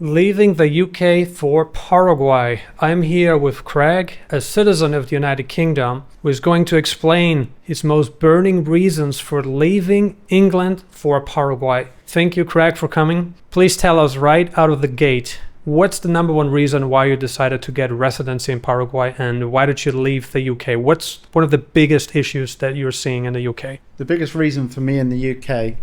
Leaving the UK for Paraguay. I'm here with Craig, a citizen of the United Kingdom, who is going to explain his most burning reasons for leaving England for Paraguay. Thank you, Craig, for coming. Please tell us right out of the gate, what's the number one reason why you decided to get residency in Paraguay, and why did you leave the UK? What's one of the biggest issues that you're seeing in the UK? The biggest reason for me in the UK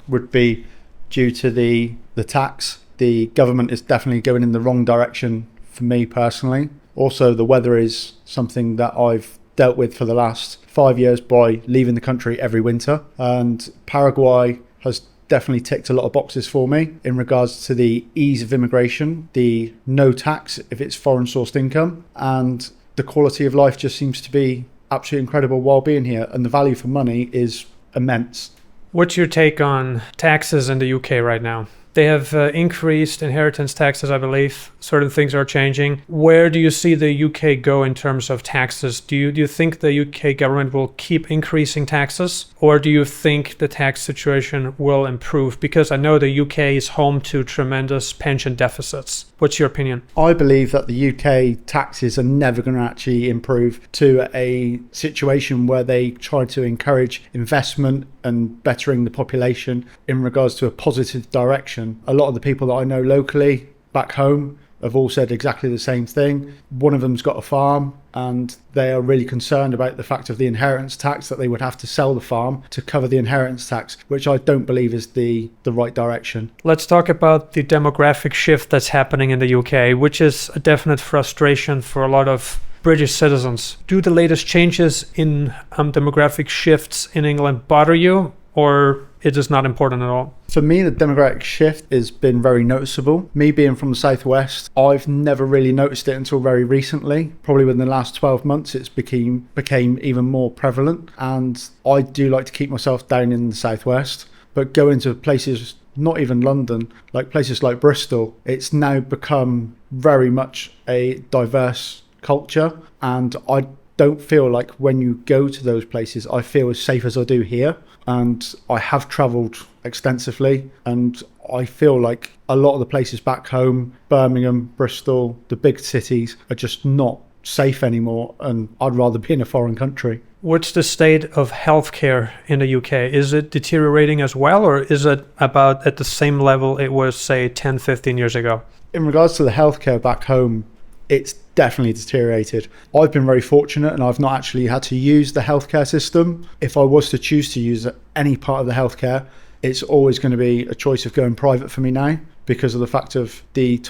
would be due to the tax. The government is definitely going in the wrong direction for me personally. Also, the weather is something that I've dealt with for the last 5 years by leaving the country every winter. And Paraguay has definitely ticked a lot of boxes for me in regards to the ease of immigration, the no tax if it's foreign sourced income, and the quality of life just seems to be absolutely incredible while being here. And the value for money is immense. What's your take on taxes in the UK right now? They have increased inheritance taxes, I believe. Certain things are changing. Where do you see the UK go in terms of taxes? Do you think the UK government will keep increasing taxes? Or do you think the tax situation will improve? Because I know the UK is home to tremendous pension deficits. What's your opinion? I believe that the UK taxes are never going to actually improve to a situation where they try to encourage investment and bettering the population in regards to a positive direction. A lot of the people that I know locally back home have all said exactly the same thing. One of them's got a farm and they are really concerned about the fact of the inheritance tax, that they would have to sell the farm to cover the inheritance tax, which I don't believe is the right direction. Let's talk about the demographic shift that's happening in the UK, which is a definite frustration for a lot of British citizens. Do the latest changes in demographic shifts in England bother you, or it is not important at all? For me, the demographic shift has been very noticeable. Me being from the southwest, I've never really noticed it until very recently. Probably within the last 12 months, it's became even more prevalent. And I do like to keep myself down in the southwest, but going to places, not even London, like places like Bristol, it's now become very much a diverse culture. And I don't feel like when you go to those places, I feel as safe as I do here. And I have travelled extensively, and I feel like a lot of the places back home, Birmingham, Bristol, the big cities, are just not safe anymore, and I'd rather be in a foreign country. What's the state of healthcare in the UK? Is it deteriorating as well, or is it about at the same level it was, say, 10, 15 years ago? In regards to the healthcare back home, it's definitely deteriorated. I've been very fortunate and I've not actually had to use the healthcare system. If I was to choose to use any part of the healthcare, it's always going to be a choice of going private for me now, because of the fact of the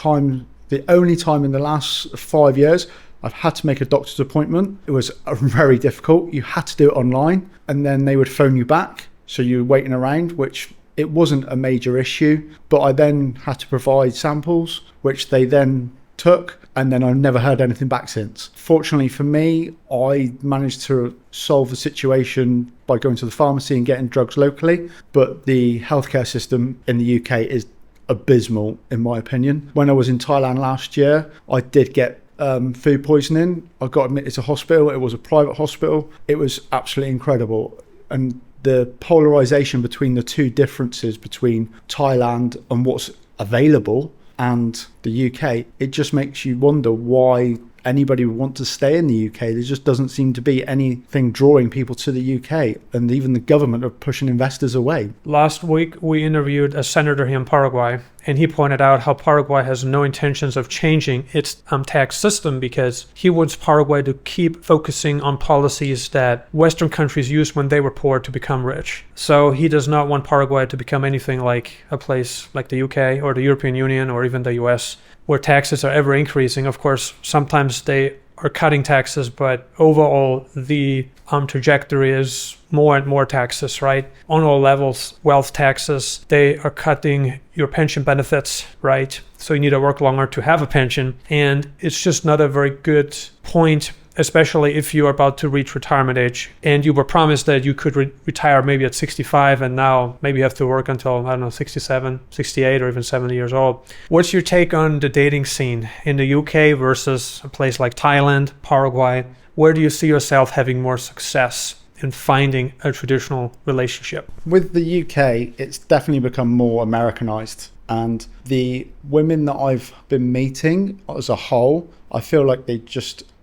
only time in the last 5 years I've had to make a doctor's appointment. It was very difficult. You had to do it online and then they would phone you back. So you were waiting around, which it wasn't a major issue, but I then had to provide samples, which they then took, and then I've never heard anything back since. Fortunately for me, I managed to solve the situation by going to the pharmacy and getting drugs locally, but the healthcare system in the UK is abysmal in my opinion. When I was in Thailand last year, I did get food poisoning. I got admitted to hospital. It was a private hospital. It was absolutely incredible. And the polarization between the two differences between Thailand and what's available and the UK, it just makes you wonder why anybody would want to stay in the UK. There just doesn't seem to be anything drawing people to the UK, and even the government are pushing investors away. Last week we interviewed a senator here in Paraguay, and he pointed out how Paraguay has no intentions of changing its tax system, because he wants Paraguay to keep focusing on policies that Western countries used when they were poor to become rich. So he does not want Paraguay to become anything like a place like the UK or the European Union or even the US, where taxes are ever increasing. Of course, sometimes they are cutting taxes, but overall the trajectory is more and more taxes, right? On all levels, wealth taxes, they are cutting your pension benefits, right? So you need to work longer to have a pension. And it's just not a very good point, especially if you are about to reach retirement age and you were promised that you could retire maybe at 65, and now maybe you have to work until, 67, 68, or even 70 years old. What's your take on the dating scene in the UK versus a place like Thailand, Paraguay? Where do you see yourself having more success in finding a traditional relationship? With the UK, it's definitely become more Americanized. And the women that I've been meeting as a whole, I feel like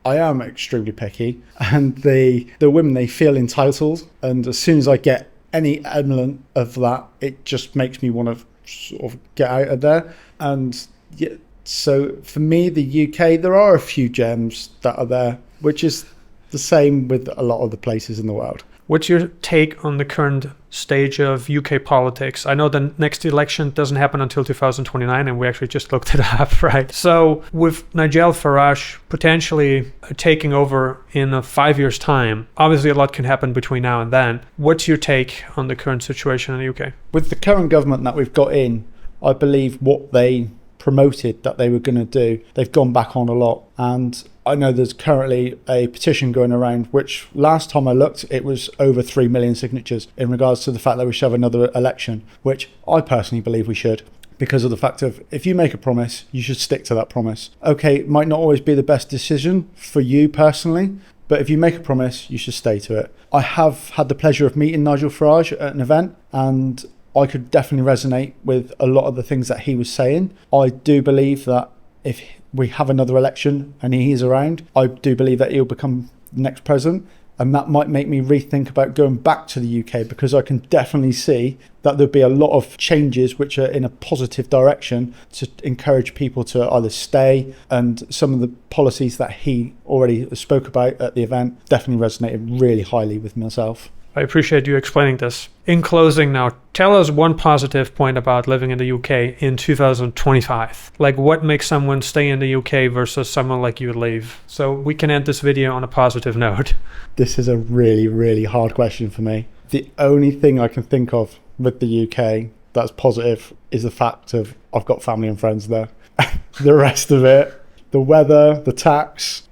I am extremely picky, and the women, they feel entitled, and as soon as I get any element of that, it just makes me want to sort of get out of there. And yeah, so for me, the UK, there are a few gems that are there, which is the same with a lot of the places in the world. What's your take on the current stage of UK politics? I know the next election doesn't happen until 2029, and we actually just looked it up, right? So with Nigel Farage potentially taking over in 5 years' time, obviously a lot can happen between now and then. What's your take on the current situation in the UK? With the current government that we've got in, I believe what they promoted that they were going to do, they've gone back on a lot. And I know there's currently a petition going around, which last time I looked, it was over 3 million signatures in regards to the fact that we should have another election, which I personally believe we should, because of the fact of, if you make a promise, you should stick to that promise. Okay, it might not always be the best decision for you personally, but if you make a promise, you should stay to it. I have had the pleasure of meeting Nigel Farage at an event, and I could definitely resonate with a lot of the things that he was saying. I do believe that if we have another election and he is around, I do believe that he'll become the next president. And that might make me rethink about going back to the UK, because I can definitely see that there'll be a lot of changes which are in a positive direction to encourage people to either stay. And some of the policies that he already spoke about at the event definitely resonated really highly with myself. I appreciate you explaining this. In closing now, tell us one positive point about living in the UK in 2025. Like, what makes someone stay in the UK versus someone like you leave? So we can end this video on a positive note. This is a really, really hard question for me. The only thing I can think of with the UK that's positive is the fact of I've got family and friends there. The rest of it, the weather, the tax,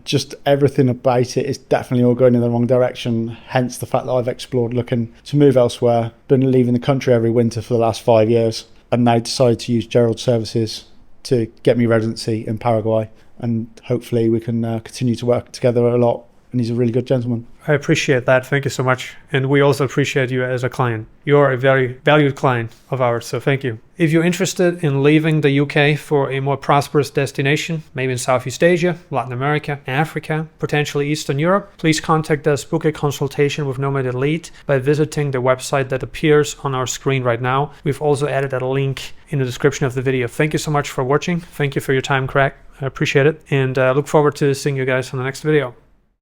just everything about it is definitely all going in the wrong direction. Hence the fact that I've explored looking to move elsewhere, been leaving the country every winter for the last 5 years, and now decided to use Gerald services to get me residency in Paraguay. And hopefully we can continue to work together a lot. And he's a really good gentleman. I appreciate that. Thank you so much. And we also appreciate you as a client. You're a very valued client of ours, so thank you. If you're interested in leaving the UK for a more prosperous destination, maybe in Southeast Asia, Latin America, Africa, potentially Eastern Europe, please contact us, book a consultation with Nomad Elite by visiting the website that appears on our screen right now. We've also added a link in the description of the video. Thank you so much for watching. Thank you for your time, Craig. I appreciate it. And look forward to seeing you guys on the next video.